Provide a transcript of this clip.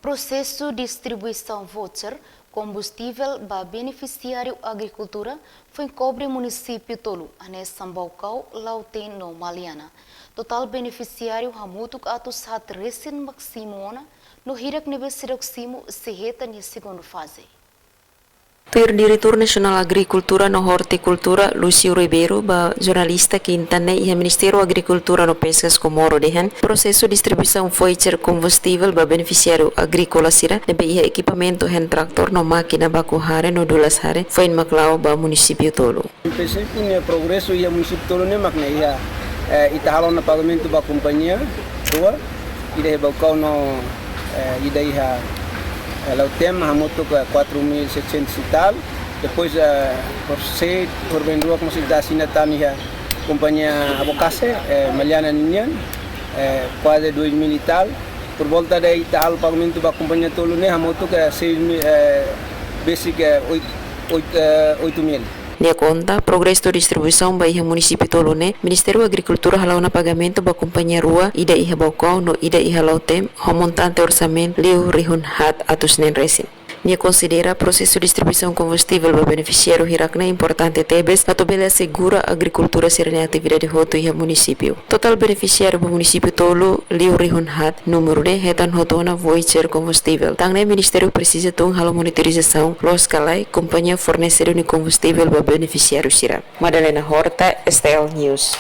Processo de distribuição voucher combustível para beneficiário agricultura foi cobre município tolo, ane Sambaucau, Lauten no Maliana. Total beneficiário hamutuk atus hat recém maximona no hirak nível siroximo seheta ni segunda fase. Per diretor nasional agricultura no horticultura Lucio Ribeiro ba jornalista que intane e Ministério Agricultura no Pescas Comoro dehan processo distribuição voucher combustível ba beneficiário agrícola sira nebe ia equipamento hen traktor no máquina ba kuhare no dulas hare foi in Maclau ba município tolo. Pensei que progresso ia município tolo ne makna ia itahalo na pagamento ba companhia rua ida ba kau no ida ia Lautem hamoto 4.700 e tal. Depois por vendua como se dá sinatani a companhia Abocase, Maliana Ninhan, quase 2.000 e tal. Por volta daí tal pagamento da companhia Tolune hamoto que 6.000 basic 8.000. Dia conta, progresso da distribuição ba iha município Tolone, Ministério Agricultura halau na pagamento ba companhia rua ida iha bocau no ida iha lautem, montante orçamento liu rihun hat atus nen resin. Nia considera processo de distribuição combustível para beneficiário hirakna importante tebes atau bela segura agricultura serena atividade hoto iha município. Total beneficiário para município tolo liu rihun hat número de hetan hotona voucher combustível. Tangne Ministério precisa tung halo monitorização los kalai companhia fornecedor de combustível para beneficiário sira. Madalena Horta, STL News.